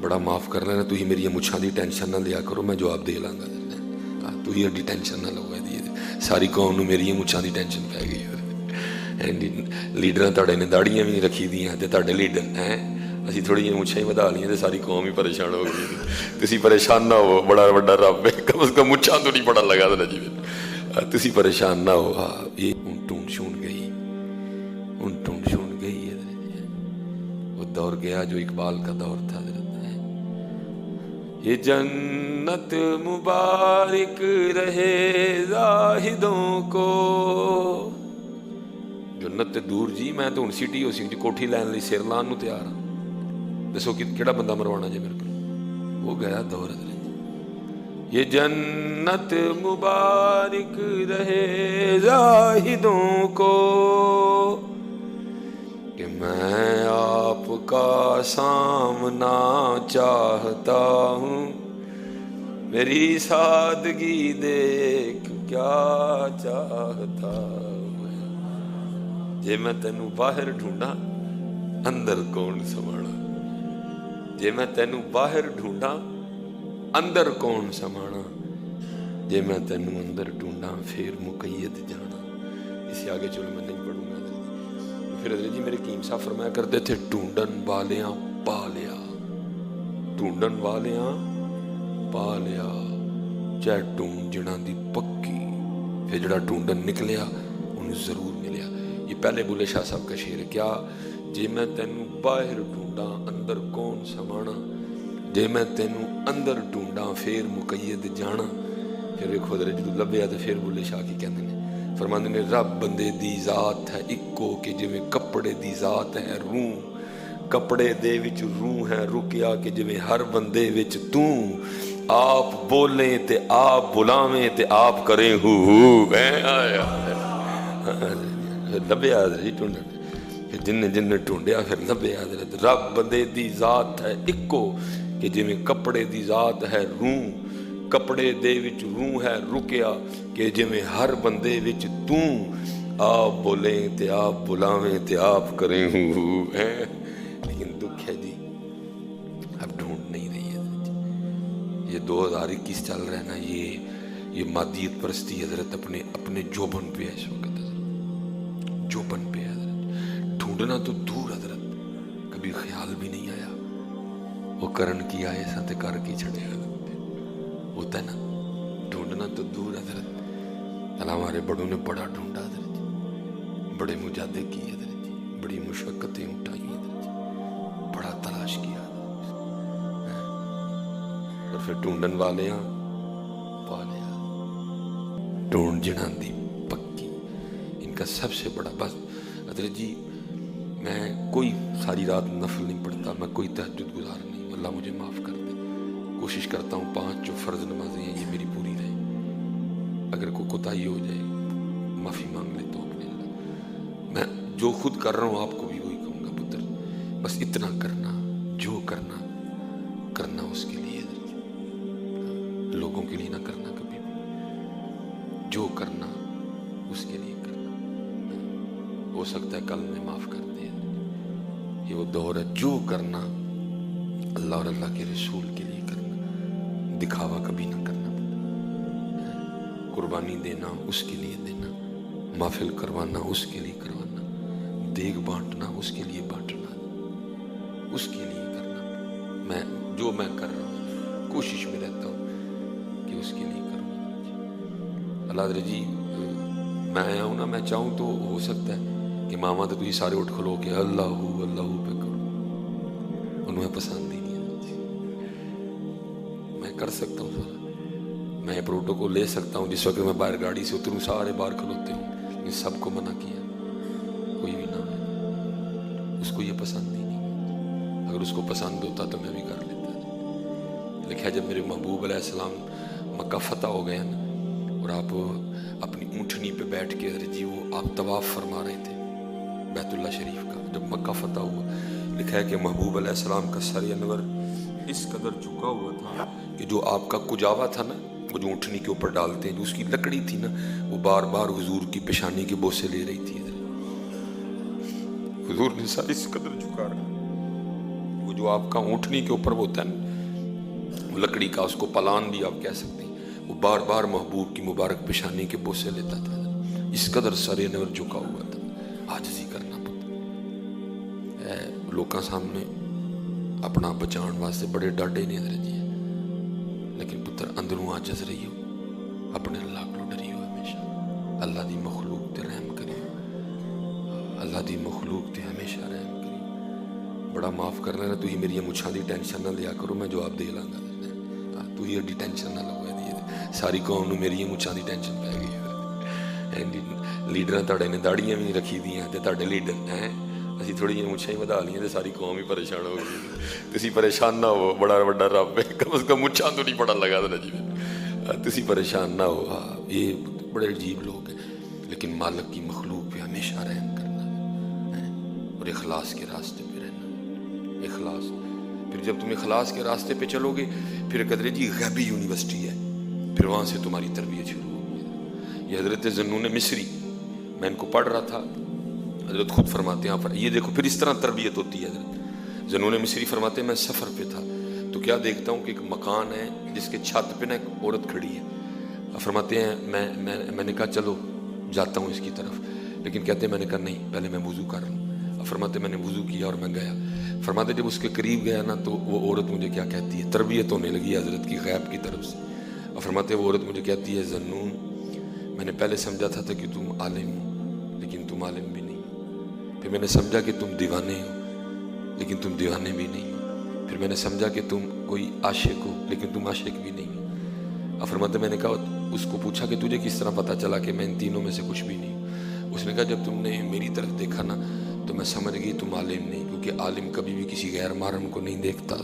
بڑا معاف کر لینا، تھی میری مچھاں دی ٹینشن نہ لیا کرو، میں جواب دے لاں گا، تھی ایڈی ٹینشن نہ لو، ساری قوم نو میری مچھاں دی ٹینشن پی گئی ہے۔ لیڈر تھوڑے نے داڑیاں بھی نہیں رکھی دیاں تے تھوڑے لیڈر ہیں اسی تھوڑی جی مچھاں ہی ودا لیاں تے ساری قوم ہی پریشان ہو گئی۔ تسی پریشان نہ ہو، بڑا بڑا رب ہے، کم از کم مچھاں تو نہیں پڑا لگا دینا جی، تسی پریشان نہ ہو۔ یہ ٹونڈ شونڈ گئی، ان ٹونڈ شونڈ گئی ہے، وہ دور گیا جو اقبال کا دور تھا۔ یہ جنت مبارک رہے زاہدوں کو، جنت تے دور جی، میں تو ہن سٹی ہو سی کوٹھی لین لئی سر لان نو تیار ہاں، دسو کیڑا بندہ مروانا جی میرے کو، وہ گیا دور۔ یہ جنت مبارک رہے زاہدوں کو کہ میں آپ کا سامنا چاہتا ہوں، میری سادگی دیکھ کیا چاہتا ہوں، جے میں تینوں باہر ڈھونڈا اندر کون سمانا، جے میں تینوں باہر ڈھونڈا اندر کون سمانا، جے میں تینوں اندر ڈھونڈا پھر مقید جانا۔ اس سے آگے چلو میں نہیں پڑھوں گا۔ پھر حضرت جی میرے کیم صاحب فرمایا کرتے تھے، ڈھونڈن والیاں پا لیا، ڈھونڈن والیاں پا لیا، چاہے ڈھونڈ جڑاں دی پکی، پھر جڑا ڈھونڈن نکلیا انہوں ضرور ملیا۔ یہ پہلے بلے شاہ صاحب کا شعر ہے، کیا جے میں تینوں باہر ڈھونڈا اندر کون سمانا، جے میں تینوں اندر ڈھونڈا پھر مقید جانا۔ پھر ایک خود جدو لبیا تو پھر بلے شاہ کی کہندے نے، فرماندے نے رب بندے دی ذات ہے اکو کہ جویں کپڑے دی ذات ہے روح، کپڑے دے وچ روح ہے رکیا کہ جویں ہر بندے وچ توں، آپ بولیں تے آپ بلاویں تے آپ کریں ہو آیا لبیا جی ڈھونڈن، جن جن ڈھونڈیا پھر لبیا حضرت۔ رب بندے دی ذات ہے اکو کہ جویں کپڑے دی ذات ہے روح، کپڑے دے وچ روح ہے رکیا کہ جویں ہر بندے وچ توں، آپ بولیں تے آپ بلاویں تے آپ کریں ہو ہے۔ لیکن دکھ ہے جی اب ڈھونڈ نہیں رہی ہے۔ یہ 2021 چل رہا ہے نا، یہ مادیت پرستی حضرت اپنے جوبن پہ ہے اس وقت، حضرت جوبن پہ ہے حضرت، ڈھونڈنا تو دور حضرت، کبھی خیال بھی نہیں آیا وہ کرن کی آئے سا تے کر کی چھڑے حضرت، ہوتا ہے نا ڈھونڈنا تو دور حضرت۔ اللہ ہمارے بڑوں نے بڑا ڈھونڈا حضرت جی، بڑے مجاہدے کی حضرت جی، بڑی مشقتیں اٹھائی حضرت جی، بڑا تلاش کیا حضرت جی، اور پھر ڈھونڈن والیاں پا لیا، ڈھونڈ جڑاں دی پکی۔ ان کا سب سے بڑا بس حضرت جی، میں کوئی ساری رات نفل نہیں پڑھتا، میں کوئی تہجد گزار نہیں، اللہ مجھے معاف کر دے، کوشش کرتا ہوں 5 جو فرض نمازیں ہیں یہ میری پوری رہے، اگر کوئی کوتاہی ہو جائے معافی مانگ لیتا ہوں اپنے اللہ۔ میں جو خود کر رہا ہوں آپ کو بھی وہی کہوں گا، پتر بس اتنا کرنا، جو کرنا کرنا اس کے لیے، لوگوں کے لیے نہ کرنا کبھی بھی، جو کرنا اس کے لیے کرنا، ہو سکتا ہے کل میں معاف کر دے۔ یہ وہ دور ہے جو کرنا اللہ اور اللہ کے رسول کے لیے کرنا، دکھاوا کبھی نہ کرنا، قربانی دینا اس کے لیے دینا، محفل کروانا اس کے لیے کروانا، دیگ بانٹنا اس کے لیے بانٹنا، اس کے لیے کرنا۔ میں جو میں کر رہا ہوں کوشش میں رہتا ہوں کہ اس کے لیے کروں۔ اللہ حضرت جی میں آیا ہوں نا، میں چاہوں تو ہو سکتا ہے کہ ماما تو تھی سارے اٹھ کھلو کے اللہ اللہ پہ کرو، انہیں پسند ہی نہیں ہے۔ میں کر سکتا ہوں سارا، میں پروٹوکول لے سکتا ہوں، جس وقت میں باہر گاڑی سے اتروں سارے باہر کھلوتے ہوں، لیکن سب کو منع کیا، کوئی بھی نہ ہے، اس کو یہ پسند ہی نہیں۔ اگر اس کو پسند ہوتا تو میں بھی کر لیتا۔ لکھا جب میرے محبوب علیہ السلام مکہ فتح ہو گئے نا، اور آپ اپنی اونٹنی پہ بیٹھ کے حضرت جی وہ آپ طواف فرما رہے تھے بیت اللہ شریف کا، جب مکہ فتح ہوا، لکھا ہے کہ محبوب علیہ السلام کا سر انور اس قدر جھکا ہوا تھا کہ جو آپ کا کجاوا تھا نا، وہ جو اونٹنی کے اوپر ڈالتے ہیں، جو اس کی لکڑی تھی نا، وہ بار بار حضور کی پیشانی کے بوسے لے رہی تھی۔ حضور نے سر اس قدر جھکا رہا، وہ جو آپ کا اونٹنی کے اوپر ہوتا ہے نا لکڑی کا، اس کو پلان بھی آپ کہہ سکتے ہیں، وہ بار بار محبوب کی مبارک پیشانی کے بوسے لیتا تھا، اس قدر سر نور جھکا ہوا تھا، عاجزی کرنا پتا ہے لوکاں سامنے اپنا بچان واسطے بڑے ڈاڈے نہیں حضرت جی، لیکن پتر اندروں عاجز رہی ہو، اپنے اللہ کو ڈری ہو، ہمیشہ اللہ دی مخلوق تے رحم کریو، اللہ دی مخلوق تے ہمیشہ رحم کریو۔ بڑا معاف کرنا ہے، تو ہی میری مچھاں دی ٹینشن نہ لیا کرو، میں جواب دے لاں گا، تو ہی ایڈی ٹینشن نہ لگو، ساری قوم نو میری مچھاں دی ٹینشن پہ گئی، لیڈراں تہاڈے نے داڑیاں بھی نہیں رکھی دیاں تے تہاڈے لیڈر ہیں، اسی تھوڑی جی مچھاں ہی ودا لیاں تے ساری قوم ہی پریشان ہو گئی۔ تسی پریشان نہ ہو، بڑا بڑا رب ہے، کم از کم مچھاں تو نہیں بڑا لگا دینا جی، تسی پریشان نہ ہو۔ یہ بڑے عجیب لوگ ہیں، لیکن مالک کی مخلوق پہ ہمیشہ رحم کرنا ہے اور اخلاص کے راستے پہ رہنا، اخلاص۔ پھر جب تم اخلاص کے راستے پہ چلو گے، پھر قدرے جی غیبی یونیورسٹی ہے، پھر وہاں سے تمہاری تربیت شروع ہوگی۔ یہ حضرت ذنون مصری، میں ان کو پڑھ رہا تھا، حضرت خود فرماتے ہیں، یہ دیکھو پھر اس طرح تربیت ہوتی ہے۔ حضرت ذنون مصری فرماتے ہیں میں سفر پہ تھا تو کیا دیکھتا ہوں کہ ایک مکان ہے جس کے چھت پہ نا ایک عورت کھڑی ہے، فرماتے ہیں میں نے کہا چلو جاتا ہوں اس کی طرف، لیکن کہتے ہیں میں نے کہا نہیں، پہلے میں وضو کر لوں۔ فرماتے میں نے وضو کیا اور میں گیا، فرماتے جب اس کے قریب گیا نا تو وہ عورت مجھے کیا کہتی ہے، تربیت ہونے لگی ہے حضرت کی غیب کی طرف سے، اور فرماتے وہ عورت مجھے کہتی ہے ذنون میں نے پہلے سمجھا تھا کہ تم عالم ہو لیکن تم عالم بھی نہیں ہو، پھر میں نے سمجھا کہ تم دیوانے ہو لیکن تم دیوانے بھی نہیں ہو، پھر میں نے سمجھا کہ تم کوئی عاشق ہو لیکن تم عاشق بھی نہیں ہو۔ اور فرماتے میں نے کہا، اس کو پوچھا کہ تجھے کس طرح پتہ چلا کہ میں ان تینوں میں سے کچھ بھی نہیں ہوں؟ اس نے کہا جب تم نے میری طرف دیکھا نا تو میں سمجھ گئی تم عالم نہیں، کیونکہ عالم کبھی بھی کسی غیر محرم کو نہیں دیکھتا۔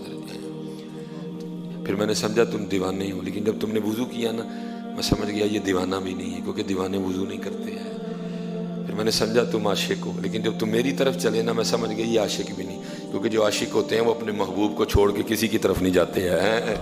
پھر میں نے سمجھا تم دیوانے ہو، لیکن جب تم نے وضو کیا نا میں سمجھ گیا یہ دیوانہ بھی نہیں ہے، کیونکہ دیوانے وضو نہیں کرتے ہیں۔ پھر میں نے سمجھا تم عاشق ہو، لیکن جب تم میری طرف چلے نا میں سمجھ گئی یہ عاشق بھی نہیں، کیونکہ جو عاشق ہوتے ہیں وہ اپنے محبوب کو چھوڑ کے کسی کی طرف نہیں جاتے ہیں۔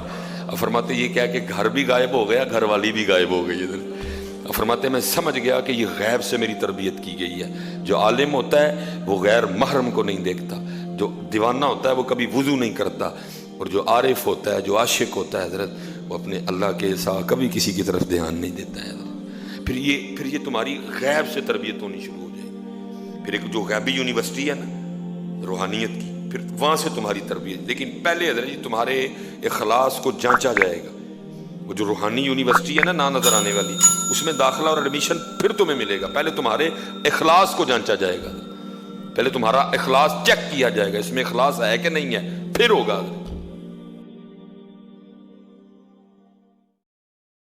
فرماتے یہ کیا کہ گھر بھی غائب ہو گیا، گھر والی بھی غائب ہو گئی ادھر۔ فرماتے میں سمجھ گیا کہ یہ غیب سے میری تربیت کی گئی ہے۔ جو عالم ہوتا ہے وہ غیر محرم کو نہیں دیکھتا، جو دیوانہ ہوتا ہے وہ کبھی وضو نہیں کرتا، اور جو عارف ہوتا ہے، جو عاشق ہوتا ہے حضرت، وہ اپنے اللہ کے ساتھ کبھی کسی کی طرف دھیان نہیں دیتا ہے۔ پھر یہ تمہاری غیب سے تربیت ہونی شروع ہو جائے گی، پھر ایک جو غیبی یونیورسٹی ہے نا روحانیت کی، پھر وہاں سے تمہاری تربیت۔ لیکن پہلے حضرت جی تمہارے اخلاص کو جانچا جائے گا، وہ جو روحانی یونیورسٹی ہے نا نظر آنے والی، اس میں داخلہ اور ایڈمیشن پھر تمہیں ملے گا، پہلے تمہارے اخلاص کو جانچا جائے گا، پہلے تمہارا اخلاص چیک کیا جائے گا، اس میں اخلاص ہے کہ نہیں ہے، پھر ہوگا۔